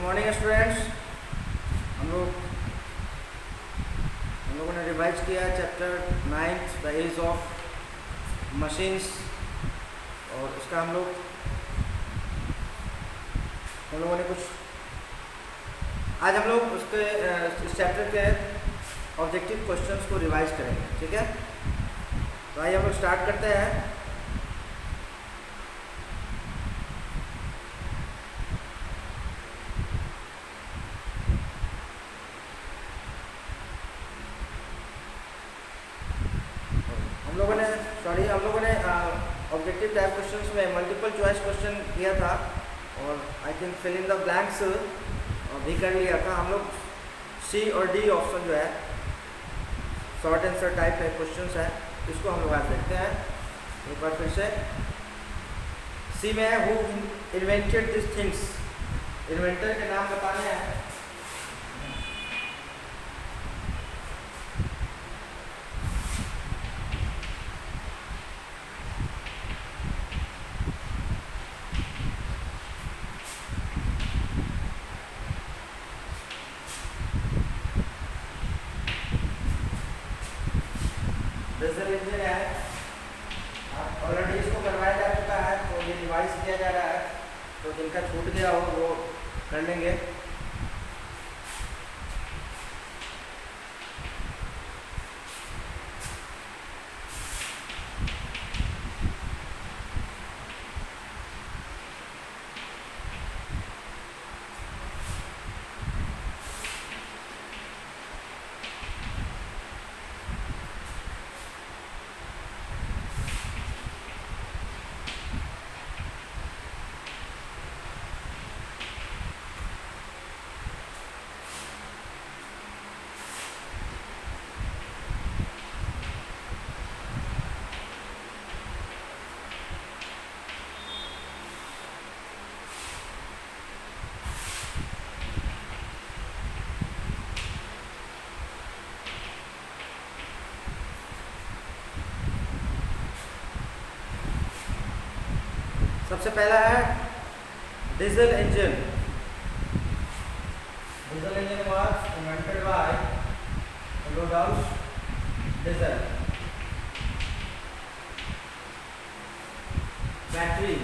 Morning students. हम लोगों ने रिवाइज किया chapter 9 the age of machines, और इसका हम लोगों ने कुछ आज हम लोग उसके इस चैप्टर के ऑब्जेक्टिव क्वेश्चंस को रिवाइज करेंगे। ठीक है, तो आइए हम लोग स्टार्ट करते हैं। हम लोगों ने ऑब्जेक्टिव टाइप क्वेश्चंस में मल्टीपल चॉइस क्वेश्चन किया था और I think fill in the blanks भी कर लिया था। हम लोग सी और डी ऑप्शन जो है शॉर्ट आंसर टाइप है क्वेश्चंस है, इसको हम लोग आज देखते हैं एक बार फिर से। सी में है who invented this things, inventor के नाम बताने हैं। डीजल इंजन है, ऑलरेडी इसको करवाया जा चुका है तो ये रिवाइज किया जा रहा है, तो जिनका छूट गया हो वो कर लेंगे। सबसे पहला है diesel engine. Diesel engine was invented by Rudolf Diesel. Battery,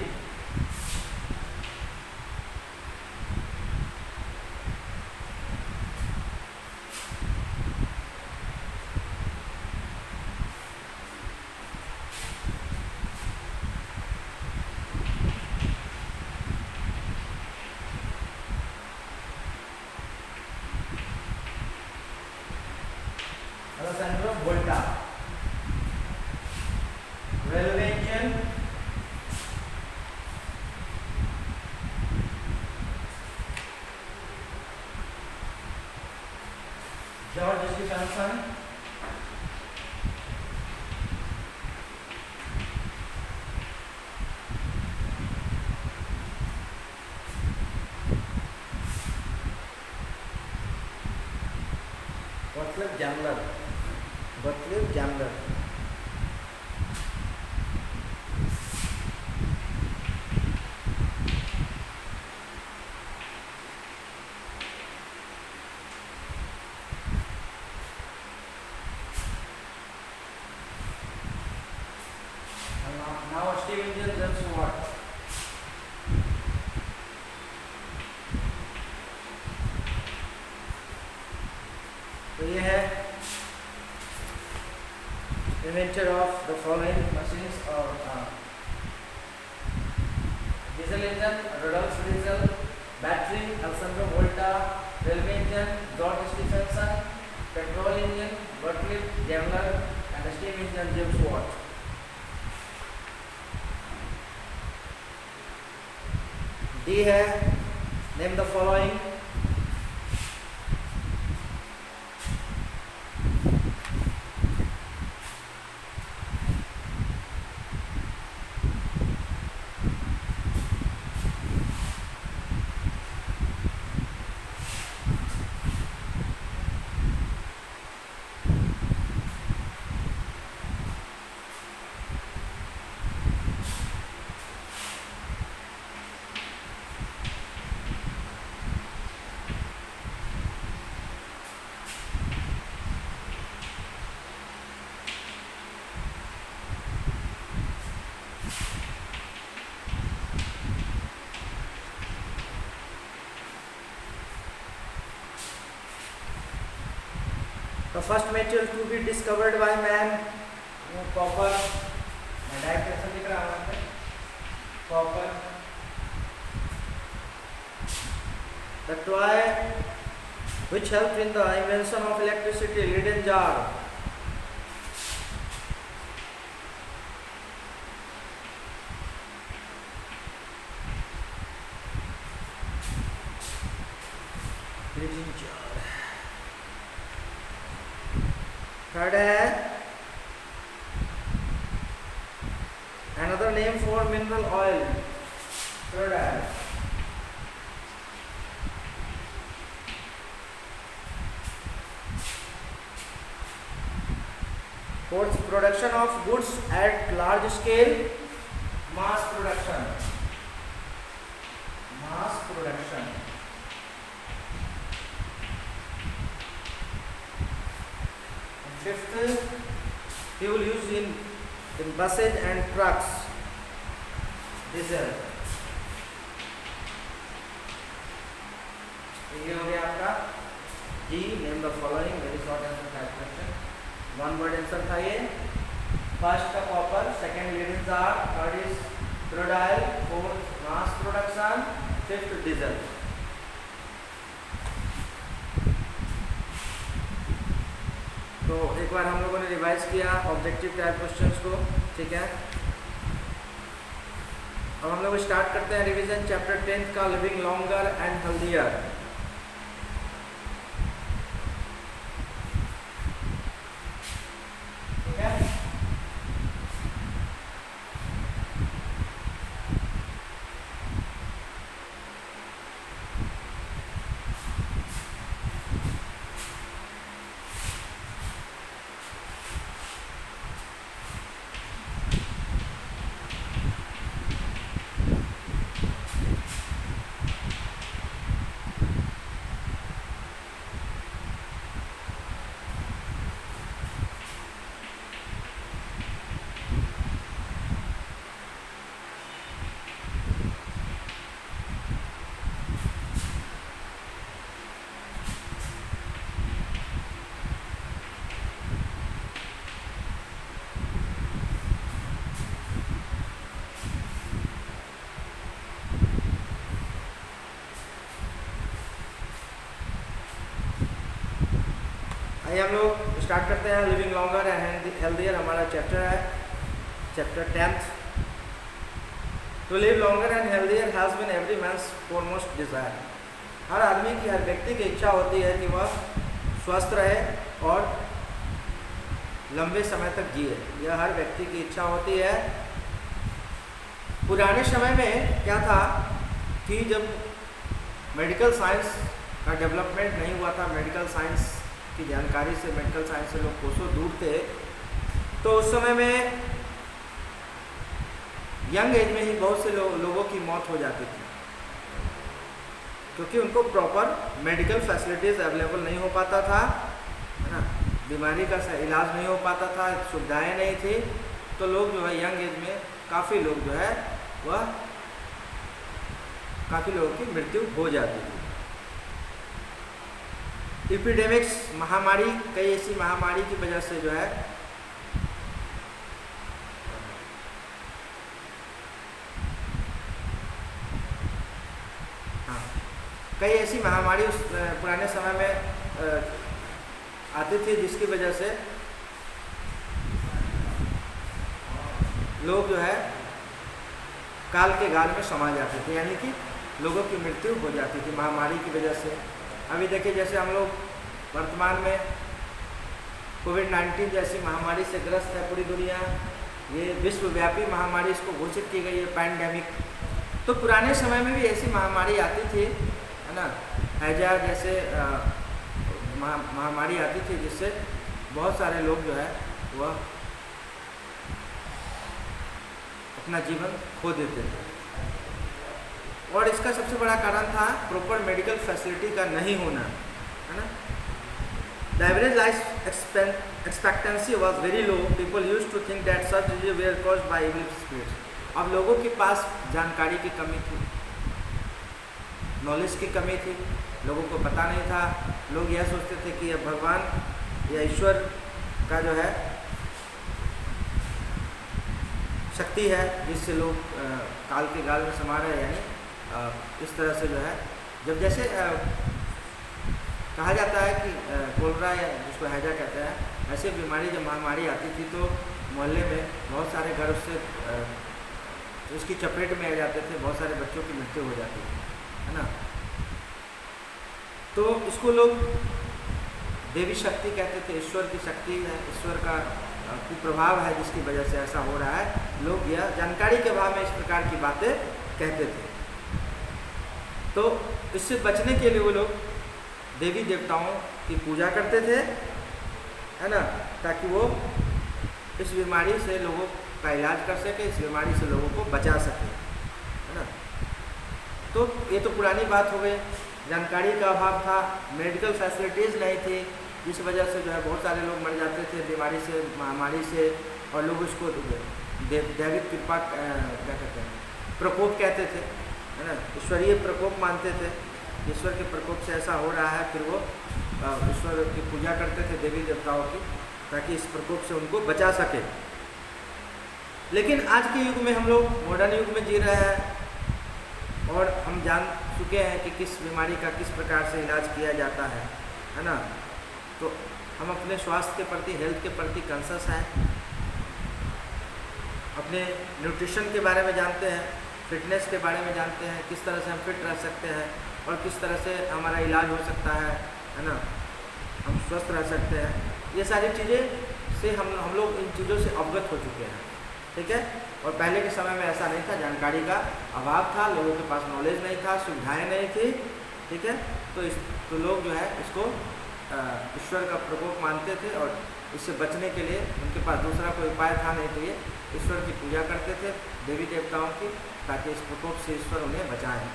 Alessandro Volta। Railway engine, George Stephenson. Gottlieb Daimler। Gottlieb Daimler। Now steam engine runs what? तो ये है inventor of the following machines or diesel engine Rudolf Diesel, battery Alessandro Volta, railway engine George Stephenson, petrol engine Gottlieb Daimler and steam engine James Watt। D है name the following. First metal to be discovered by man, copper, direct answer दिख रहा है वहाँ पे, copper. The toy which helped in the invention of electricity, Leyden jar. Leyden jar. Third है another name for mineral oil. Third है fourth, production of goods at large scale, mass production, mass production. And fifth, fuel used in buses and trucks, diesel. ये हो गया आपका जी, name the following, very short answer type question, one word answer था ये। First का copper, second leaden jar, third is crude oil, fourth mass production, fifth diesel. तो एक बार हम लोगों ने रिवाइज किया ऑब्जेक्टिव टाइप क्वेश्चंस को, ठीक है। अब हम लोग स्टार्ट करते हैं रिवीजन चैप्टर 10 का, लिविंग लॉन्गर एंड हेल्दियर। आइए हम लोग स्टार्ट करते हैं लिविंग लॉन्गर एंड हेल्दियर, हमारा चैप्टर है, chapter 10th। To live longer and healthier has been every man's foremost desire. हर आदमी की, हर व्यक्ति की इच्छा होती है कि वह स्वस्थ रहे और लंबे समय तक जिए, यह हर व्यक्ति की इच्छा होती है। पुराने समय में क्या था कि जब मेडिकल साइंस का डेवलपमेंट नहीं हुआ था, मेडिकल साइंस की जानकारी से, मेडिकल साइंस से लोग कोसों दूर थे, तो उस समय में यंग एज में ही बहुत से लोगों की मौत हो जाती थी, क्योंकि उनको प्रॉपर मेडिकल फैसिलिटीज़ अवेलेबल नहीं हो पाता था, है ना, बीमारी का इलाज नहीं हो पाता था, सुविधाएं नहीं थी, तो लोग जो है यंग एज में काफ़ी लोग जो है वह काफ़ी लोगों की मृत्यु हो जाती थी। एपिडेमिक्स, महामारी, कई ऐसी महामारी की वजह से जो है कई ऐसी महामारी उस पुराने समय में आती थी, जिसकी वजह से लोग जो है काल के गाल में समा जाते थे, यानी कि लोगों की मृत्यु हो जाती थी महामारी की वजह से। अभी देखिए, जैसे हम लोग वर्तमान में कोविड-19 जैसी महामारी से ग्रस्त है पूरी दुनिया, ये विश्वव्यापी महामारी इसको घोषित की गई है, पैंडेमिक। तो पुराने समय में भी ऐसी महामारी आती थी, है ना, हैजा जैसे महामारी आती थी, जिससे बहुत सारे लोग जो है वह अपना जीवन खो देते थे, और इसका सबसे बड़ा कारण था प्रॉपर मेडिकल फैसिलिटी का नहीं होना, है ना। The average life expectancy was very low, people used to think that such disease were caused by evil spirits. अब लोगों के पास जानकारी की कमी थी, नॉलेज की कमी थी, लोगों को पता नहीं था, लोग यह सोचते थे कि यह भगवान यह ईश्वर का जो है शक्ति है जिससे लोग काल के गाल में समा रहे हैं। यानी इस तरह से जो है जब जैसे कहा जाता है कि कोलरा या जिसको हैजा कहते हैं, ऐसी बीमारी जब महामारी आती थी तो मोहल्ले में बहुत सारे घर उससे उसकी चपेट में आ जाते थे, बहुत सारे बच्चों की मृत्यु हो जाती थी, है ना। तो इसको लोग देवी शक्ति कहते थे, ईश्वर की शक्ति है, ईश्वर का कुप्रभाव है जिसकी वजह से ऐसा हो रहा है। लोग यह जानकारी के अभाव में इस प्रकार की बातें कहते थे। तो इससे बचने के लिए वो लोग देवी देवताओं की पूजा करते थे, है ना, ताकि वो इस बीमारी से लोगों का इलाज कर सके, इस बीमारी से लोगों को बचा सके, है ना। तो ये तो पुरानी बात हो गई। जानकारी का अभाव था, मेडिकल फैसिलिटीज़ नहीं थी, जिस वजह से जो है बहुत सारे लोग मर जाते थे बीमारी से, महामारी से, और लोग उसको दैविक कृपा क्या कहते हैं, प्रकोप कहते थे, है ना, ईश्वरीय प्रकोप मानते थे। ईश्वर के प्रकोप से ऐसा हो रहा है, फिर वो ईश्वर की पूजा करते थे देवी देवताओं की, ताकि इस प्रकोप से उनको बचा सके। लेकिन आज के युग में हम लोग मॉडर्न युग में जी रहे हैं और हम जान चुके हैं कि किस बीमारी का किस प्रकार से इलाज किया जाता है ना। तो हम अपने स्वास्थ्य के प्रति, हेल्थ के प्रति कॉन्शियस हैं, अपने न्यूट्रिशन के बारे में जानते हैं, फिटनेस के बारे में जानते हैं, किस तरह से हम फिट रह सकते हैं और किस तरह से हमारा इलाज हो सकता है ना, हम स्वस्थ रह सकते हैं। ये सारी चीज़ें से हम लोग इन चीज़ों से अवगत हो चुके हैं, ठीक है। और पहले के समय में ऐसा नहीं था, जानकारी का अभाव था, लोगों के पास नॉलेज नहीं था, सुविधाएं नहीं थी, ठीक है। तो लोग जो है इसको ईश्वर का प्रकोप मानते थे और इससे बचने के लिए उनके पास दूसरा कोई उपाय था नहीं, तो ये ईश्वर की पूजा करते थे, देवी देवताओं की, ताकि इस प्रकोप से ईश्वर उन्हें बचाएं।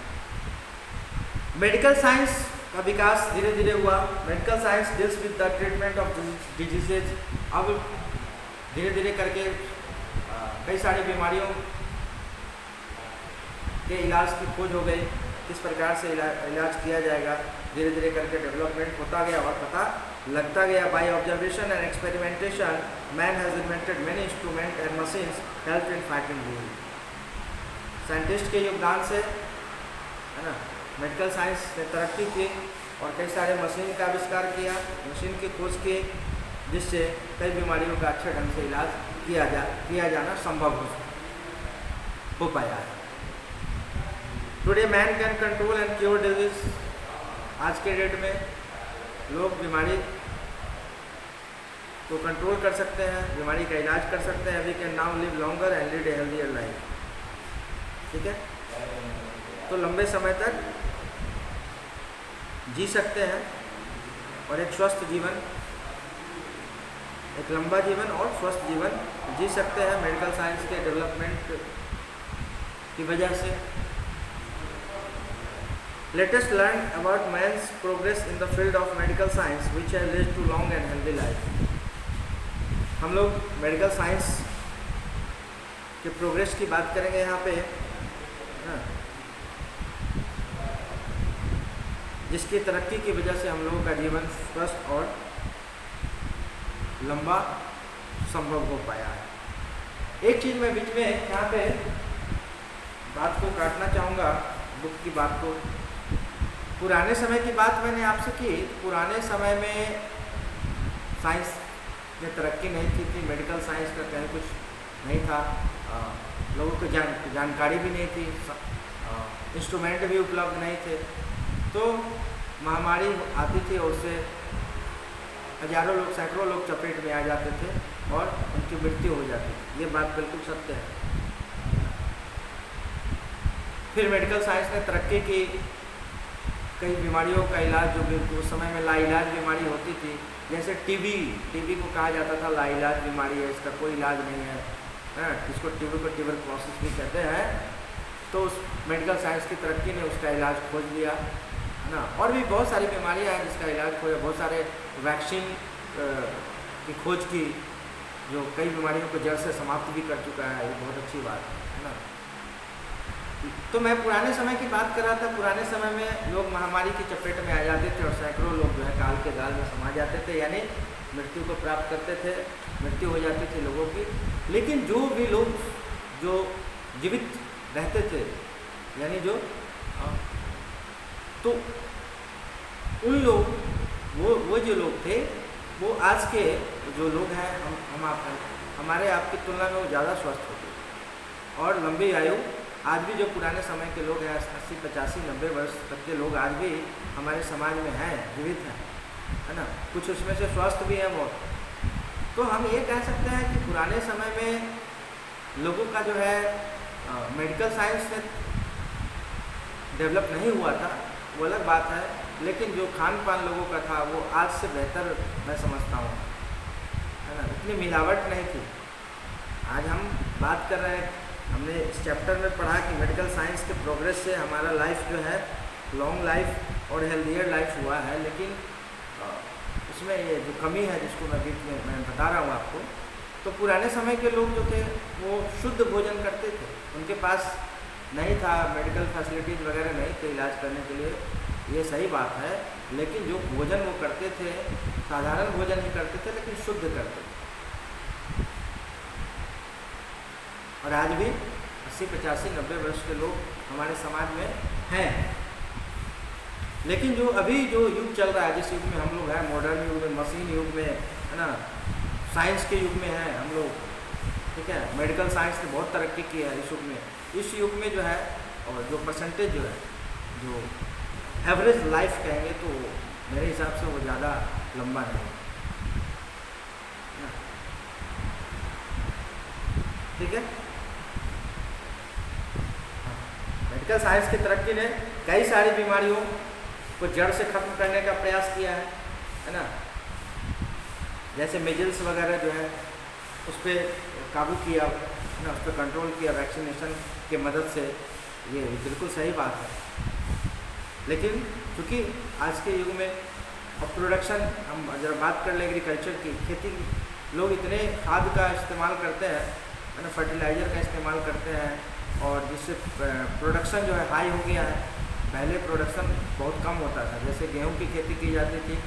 मेडिकल साइंस का विकास धीरे धीरे हुआ। Medical science deals with the treatment of diseases. अब धीरे धीरे करके कई सारी बीमारियों के इलाज की खोज हो गई, किस प्रकार से इलाज किया जाएगा, धीरे धीरे करके डेवलपमेंट होता गया और पता लगता गया। By observation and experimentation man has invented many instrument and machines help in fighting disease. Scientist के योगदान से, है ना, मेडिकल साइंस ने तरक्की की और कई सारे मशीन का आविष्कार किया, मशीन की खोज की, जिससे कई बीमारियों का अच्छे ढंग से इलाज किया जाना संभव हो पाया है। Today man can control and cure disease. आज के डेट में लोग बीमारी को कंट्रोल कर सकते हैं, बीमारी का इलाज कर सकते हैं। We can now live longer and lead a healthier life, ठीक है। तो लंबे समय तक जी सकते हैं और एक स्वस्थ जीवन, एक लंबा जीवन और स्वस्थ जीवन जी सकते हैं मेडिकल साइंस के डेवलपमेंट की वजह से। Latest learn about man's progress in the field of medical science which has lead to long and healthy life. हम लोग मेडिकल साइंस के प्रोग्रेस की बात करेंगे यहाँ पे, जिसकी तरक्की की वजह से हम लोगों का जीवन स्वस्थ और लंबा संभव हो पाया है। एक चीज़ मैं बीच में यहाँ पे बात को काटना चाहूँगा, बुक की बात को। पुराने समय की बात मैंने आपसे की। पुराने समय में साइंस में तरक्की नहीं थी, मेडिकल साइंस का कहीं कुछ नहीं था, लोगों को जानकारी भी नहीं थी, इंस्ट्रूमेंट भी उपलब्ध नहीं थे। तो महामारी आती थी और उससे हजारों लोग, सैकड़ों लोग चपेट में आ जाते थे और उनकी मृत्यु हो जाती थी। ये बात बिल्कुल सत्य है। फिर मेडिकल साइंस ने तरक्की की, कई बीमारियों का इलाज जो उस समय में लाइलाज बीमारी होती थी, जैसे टीबी को कहा जाता था लाइलाज बीमारी है, इसका कोई इलाज नहीं है, इसको टीबी को ट्यूबरक्लोसिस भी कहते हैं। तो उस मेडिकल साइंस की तरक्की ने उसका इलाज खोज लिया, है ना। और भी बहुत सारी बीमारियां हैं जिसका इलाज खोजा, बहुत सारे वैक्सीन की खोज की जो कई बीमारियों को जड़ से समाप्त भी कर चुका है। ये बहुत अच्छी बात है ना। तो मैं पुराने समय की बात कर रहा था। पुराने समय में लोग महामारी की चपेट में आ जाते थे और सैकड़ों लोग जो है काल के गाल में समा जाते थे, यानी मृत्यु को प्राप्त करते थे, मृत्यु हो जाती थी लोगों की। लेकिन जो भी लोग जो जीवित रहते थे, यानी जो तो उन लोग वो जो लोग थे वो आज के जो लोग हैं हम आप हैं, हमारे आपकी तुलना में वो ज़्यादा स्वस्थ होते और लंबी आयु। आज भी जो पुराने समय के लोग हैं 80, 85, 90 वर्ष तक के लोग आज भी हमारे समाज में हैं, जीवित हैं, है ना। कुछ उसमें से स्वस्थ भी हैं बहुत। तो हम ये कह सकते हैं कि पुराने समय में लोगों का जो है मेडिकल साइंस में डेवलप नहीं हुआ था, वो अलग बात है, लेकिन जो खान पान लोगों का था वो आज से बेहतर मैं समझता हूँ, है ना। इतनी मिलावट नहीं थी। आज हम बात कर रहे हैं, हमने इस चैप्टर में पढ़ा कि मेडिकल साइंस के प्रोग्रेस से हमारा लाइफ जो है लॉन्ग लाइफ और हेल्दियर लाइफ हुआ है, लेकिन उसमें ये जो कमी है जिसको मैं बीच में मैं बता रहा हूँ आपको। तो पुराने समय के लोग जो थे वो शुद्ध भोजन करते थे, उनके पास नहीं था मेडिकल फैसिलिटीज़ वगैरह नहीं थे इलाज करने के लिए, ये सही बात है। लेकिन जो भोजन वो करते थे साधारण भोजन ही करते थे, लेकिन शुद्ध करते थे। और आज भी 80, 85, 90 वर्ष के लोग हमारे समाज में हैं। लेकिन जो अभी जो युग चल रहा है, जिस युग में हम लोग हैं, मॉडर्न युग में, मशीन युग में, है ना, साइंस के युग में हैं हम लोग, ठीक है। मेडिकल साइंस ने बहुत तरक्की की है इस युग में। इस युग में जो है और जो परसेंटेज जो है, जो एवरेज लाइफ कहेंगे तो मेरे हिसाब से वो ज़्यादा लंबा नहीं है, ठीक है। मेडिकल साइंस की तरक्की ने कई सारी बीमारियों को जड़ से खत्म करने का प्रयास किया है ना। जैसे मेजल्स वगैरह जो है उस पर काबू किया, है ना, उस पर कंट्रोल किया वैक्सीनेशन के मदद से, ये बिल्कुल सही बात है। लेकिन क्योंकि आज के युग में अब प्रोडक्शन, हम जरा बात कर लें एग्रीकल्चर की, खेती, लोग इतने खाद का इस्तेमाल करते हैं, है ना, फर्टिलाइज़र का इस्तेमाल करते हैं, और जिससे प्रोडक्शन जो है हाई हो गया है। पहले प्रोडक्शन बहुत कम होता था, जैसे गेहूं की खेती की जाती थी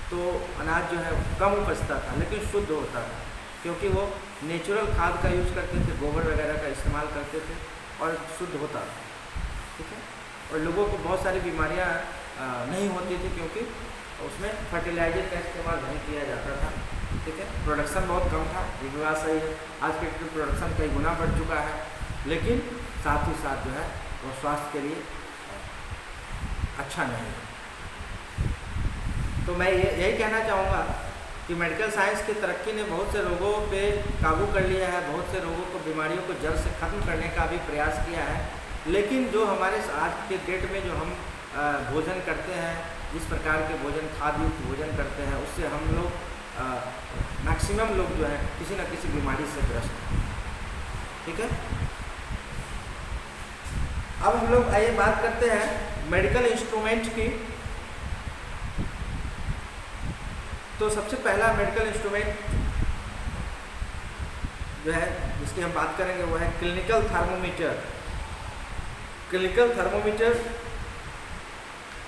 तो अनाज जो है कम उपजता था, लेकिन शुद्ध होता था, क्योंकि वो नेचुरल खाद का यूज़ करते थे, गोबर वगैरह का इस्तेमाल करते थे और शुद्ध होता था, ठीक है। और लोगों को बहुत सारी बीमारियां नहीं होती थी, क्योंकि उसमें फर्टिलाइज़र का इस्तेमाल नहीं किया जाता था, ठीक है। प्रोडक्शन बहुत कम था, ये बात सही है। आज के प्रोडक्शन कई गुना बढ़ चुका है, लेकिन साथ ही साथ जो है वो स्वास्थ्य के लिए अच्छा नहीं है। तो मैं यही कहना चाहूँगा कि मेडिकल साइंस की तरक्की ने बहुत से रोगों पे काबू कर लिया है, बहुत से रोगों को, बीमारियों को जड़ से ख़त्म करने का भी प्रयास किया है। लेकिन जो हमारे आज के डेट में जो हम भोजन करते हैं, जिस प्रकार के भोजन, खाद्ययुक्त भोजन करते हैं, उससे हम लोग मैक्सिमम लोग जो हैं किसी न किसी बीमारी से ग्रस्त हैं, ठीक है। अब हम लोग आइए बात करते हैं मेडिकल इंस्ट्रूमेंट की। तो सबसे पहला मेडिकल इंस्ट्रूमेंट जो है जिसकी हम बात करेंगे वो है क्लिनिकल थर्मोमीटर। क्लिनिकल थर्मोमीटर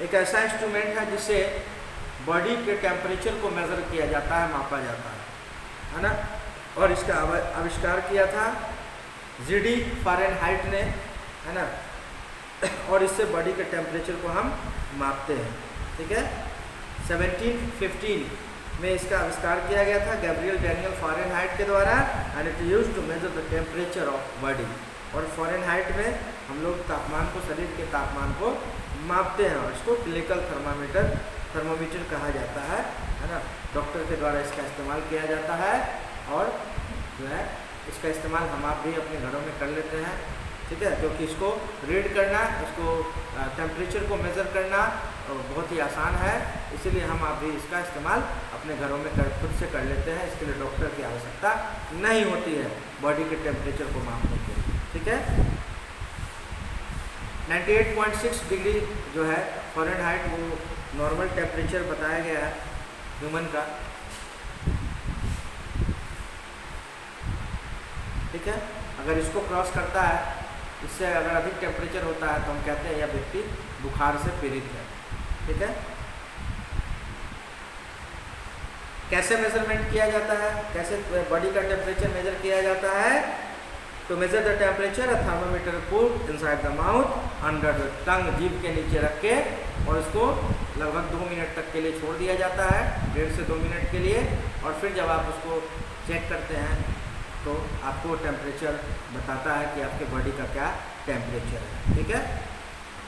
एक ऐसा इंस्ट्रूमेंट है जिससे बॉडी के टेम्परेचर को मेज़र किया जाता है, मापा जाता है ना। और इसका आविष्कार किया था जीडी फारेनहाइट ने, है ना। और इससे बॉडी के टेम्परेचर को हम मापते हैं, ठीक है। 1715 में इसका आविष्कार किया गया था गैब्रियल डैनियल फारेनहाइट के द्वारा, and it used to measure the temperature of body. और फारेनहाइट में हम लोग तापमान को, शरीर के तापमान को मापते हैं, और इसको क्लिनिकल थर्मोमीटर कहा जाता है ना। डॉक्टर के द्वारा इसका इस्तेमाल किया जाता है, और जो है इसका इस्तेमाल हम आप भी अपने घरों में कर लेते हैं, ठीक है। क्योंकि इसको रीड करना, इसको टेम्परेचर को मेज़र करना बहुत ही आसान है, इसीलिए हम आप भी इसका इस्तेमाल अपने घरों में खुद से कर लेते हैं। इसके लिए डॉक्टर की आवश्यकता नहीं होती है बॉडी के टेम्परेचर को मापने के लिए, ठीक है। 98.6 डिग्री जो है फारेनहाइट, वो नॉर्मल टेम्परेचर बताया गया है ह्यूमन का, ठीक है। अगर इसको क्रॉस करता है इससे अगर अधिक टेम्परेचर होता है तो हम कहते हैं यह व्यक्ति बुखार से पीड़ित है। ठीक है। कैसे मेजरमेंट किया जाता है, कैसे बॉडी का टेम्परेचर मेजर किया जाता है? तो major the temperature a thermometer put inside the mouth under the tongue, जीभ के नीचे रख के, और उसको लगभग 2 मिनट तक के लिए छोड़ दिया जाता है, 1.5 से 2 मिनट के लिए। और फिर जब आप उसको चेक करते हैं तो आपको टेम्परेचर बताता है कि आपके बॉडी का क्या टेम्परेचर है। ठीक है।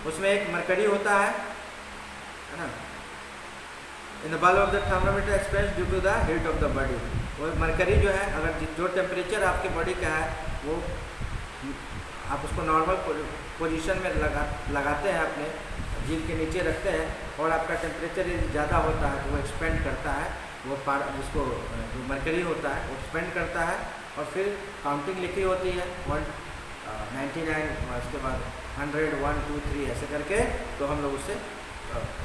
उसमें एक मरकरी होता है ना, in the bulb of the thermometer expands due to the heat of the body. वो मरकरी जो है, अगर जो टेम्परेचर आपके बॉडी का है वो आप उसको नॉर्मल पोजीशन में लगाते हैं, अपने जीभ के नीचे रखते हैं, और आपका टेम्परेचर यदि ज़्यादा होता है तो वो एक्सपेंड करता है, वो जिसको जो मरकरी होता है वो एक्सपेंड करता है, और फिर काउंटिंग लिखी होती है 199, उसके बाद 100, 1, 2, 3 ऐसे करके, तो हम लोग उससे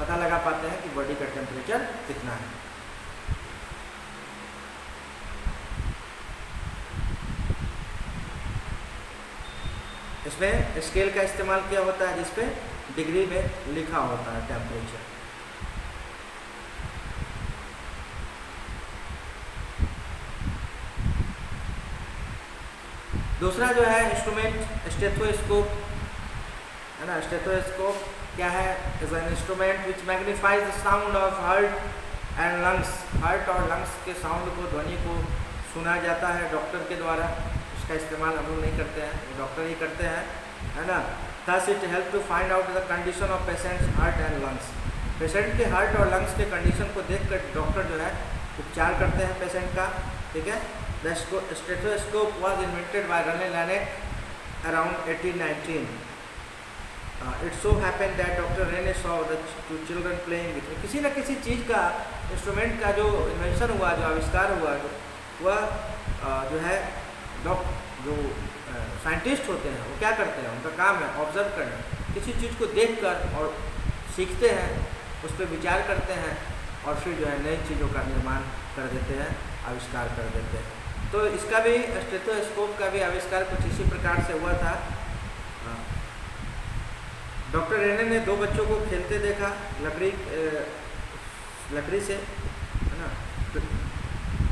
पता लगा पाते हैं कि बॉडी का टेम्परेचर कितना है। इसमें स्केल का इस्तेमाल किया होता है जिसपे डिग्री में लिखा होता है टेम्परेचर। दूसरा जो है इंस्ट्रूमेंट स्टेथोस्कोप है ना। स्टेथोस्कोप क्या है? Is an instrument which magnifies the sound of heart and lungs. Heart और लंग्स के साउंड को, ध्वनि को सुना जाता है डॉक्टर के द्वारा। इसका इस्तेमाल हम लोग नहीं करते हैं, वो डॉक्टर ही करते हैं, है ना। Thus it help to find out the condition of patients heart and lungs. Patient के हार्ट और लंग्स के कंडीशन को देखकर डॉक्टर जो है उपचार करते हैं पेशेंट का। ठीक है। The stethoscope was invented by Rene Laennec around 1819। It so happen that doctor Rene saw the two children playing with. किसी न किसी चीज़ का, इंस्ट्रूमेंट का जो इन्वेंशन हुआ, जो आविष्कार हुआ, वह जो है जो साइंटिस्ट होते हैं वो क्या करते हैं, उनका काम है ऑब्जर्व करना। किसी चीज़ को देखकर और सीखते हैं, उस पर विचार करते हैं, और फिर जो है नई चीज़ों का निर्माण कर देते हैं, आविष्कार कर देते हैं। तो इसका भी, स्टेथोस्कोप का भी आविष्कार कुछ इसी प्रकार से हुआ था। डॉक्टर रेने ने 2 बच्चों को खेलते देखा लकड़ी से, है ना।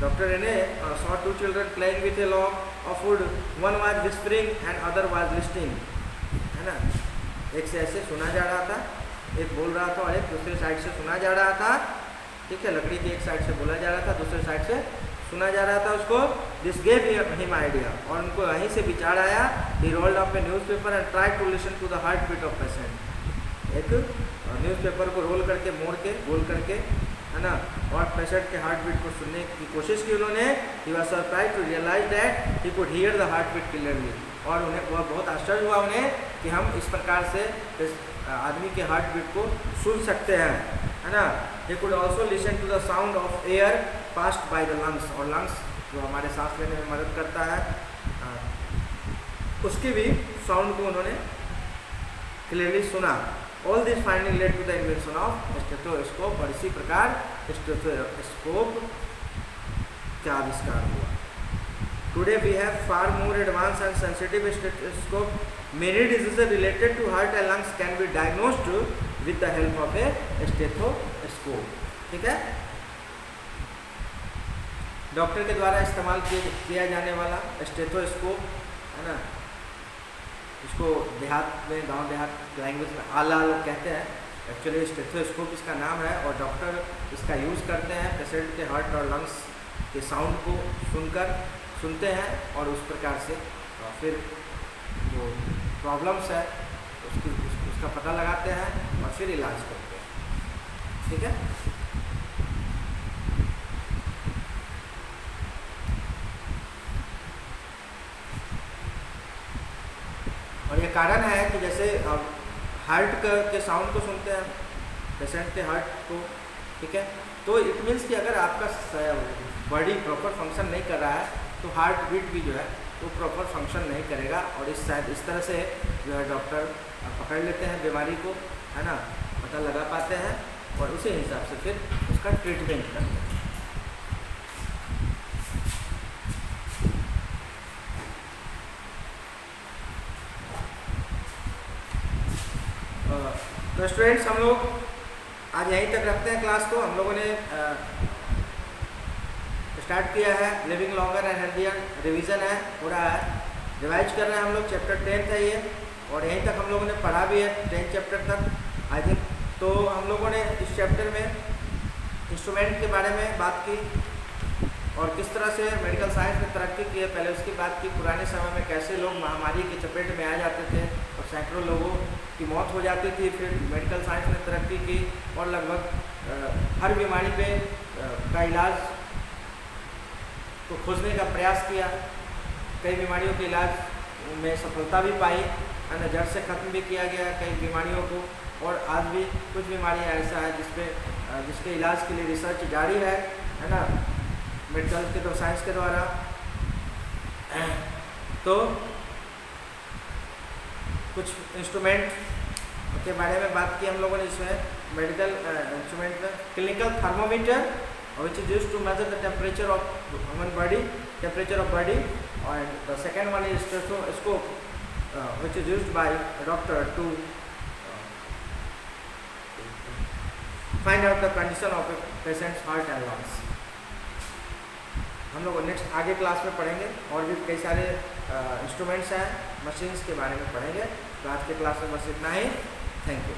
Doctor Rene saw 2 children playing with a log of wood. One was whispering and other was listening, है ना। एक से ऐसे सुना जा रहा था, एक बोल रहा था और एक दूसरे साइड से सुना जा रहा था। ठीक है। लकड़ी की एक साइड से बोला जा रहा था, दूसरे साइड से सुना जा रहा था उसको। दिस गेव हिम आइडिया, और उनको वहीं से विचार आया। He rolled up a newspaper and try to listen to the heart beat of patient. एक न्यूज़पेपर को रोल करके, मोड़ के, गोल करके, है ना, और पेशेंट के हार्ट बीट को सुनने की कोशिश की उन्होंने। He was surprised to realise that he could hear the heart beat clearly. और उन्हें बहुत आश्चर्य हुआ उन्हें कि हम इस प्रकार से आदमी के हार्ट बीट को सुन सकते हैं, है ना। He could also listen to the sound of air passed by the lungs. और लंग्स जो हमारे सांस लेने में मदद करता है, उसके भी साउंड को उन्होंने क्लियरली सुना। All this finding led to the invention of stethoscope. और इसी प्रकार स्टेथोस्कोप का आविष्कार हुआ। Today we have far more advance and sensitive stethoscope. Many diseases related to heart and lungs can be diagnosed with the help of a stethoscope. ठीक है। Doctor के द्वारा इस्तेमाल किया जाने वाला स्टेथोस्कोप, है ना, इसको देहात में, गांव देहात लैंग्वेज में आला लोग कहते हैं। एक्चुअली स्टेथोस्कोप इसका नाम है, और डॉक्टर इसका यूज़ करते हैं पेशेंट के हार्ट और लंग्स के साउंड को सुनते हैं, और उस प्रकार से फिर जो प्रॉब्लम्स है उसका पता लगाते हैं और फिर इलाज करते हैं। ठीक है। और ये कारण है कि जैसे हार्ट के साउंड को सुनते हैं पेशेंट के हार्ट को, ठीक है, तो इट मीन्स कि अगर आपका बॉडी प्रॉपर फंक्शन नहीं कर रहा है तो हार्ट बीट भी जो है वो प्रॉपर फंक्शन नहीं करेगा। और इस तरह से जो है डॉक्टर पकड़ लेते हैं बीमारी को, है ना, पता लगा पाते हैं, और उसी हिसाब से फिर उसका ट्रीटमेंट करते हैं। तो स्टूडेंट्स हम लोग आज यहीं तक रखते हैं क्लास को। हम लोगों ने स्टार्ट किया है living longer and healthier, revision है पूरा है, रिवाइज कर रहे हैं हम लोग। चैप्टर 10 है ये, और यहीं तक हम लोगों ने पढ़ा भी है 10 चैप्टर तक आई थिंक। तो हम लोगों ने इस चैप्टर में इंस्ट्रूमेंट के बारे में बात की और किस तरह से मेडिकल साइंस में तरक्की की है। पहले उसकी बात की, पुराने समय में कैसे लोग महामारी की चपेट में आ जाते थे और सैकड़ों लोगों की मौत हो जाती थी। फिर मेडिकल साइंस ने तरक्की की और लगभग हर बीमारी पे का इलाज को खोजने का प्रयास किया। कई बीमारियों के इलाज में सफलता भी पाई है ना, जड़ से ख़त्म भी किया गया कई बीमारियों को। और आज भी कुछ बीमारियां ऐसा है जिसके इलाज के लिए रिसर्च जारी है ना, मेडिकल के तो साइंस के द्वारा। तो कुछ इंस्ट्रूमेंट के बारे में बात की हम लोगों ने इसमें। मेडिकल इंस्ट्रूमेंट में clinical thermometer which is used to measure the temperature of human body, temperature of body, and the second one is stethoscope which is used by a doctor to find out the condition of a patient's heart and lungs। हम लोग next आगे class में पढ़ेंगे और भी कई सारे instruments हैं, मशीन्स के बारे में पढ़ेंगे। तो आज के क्लास में बस इतना ही। Thank you.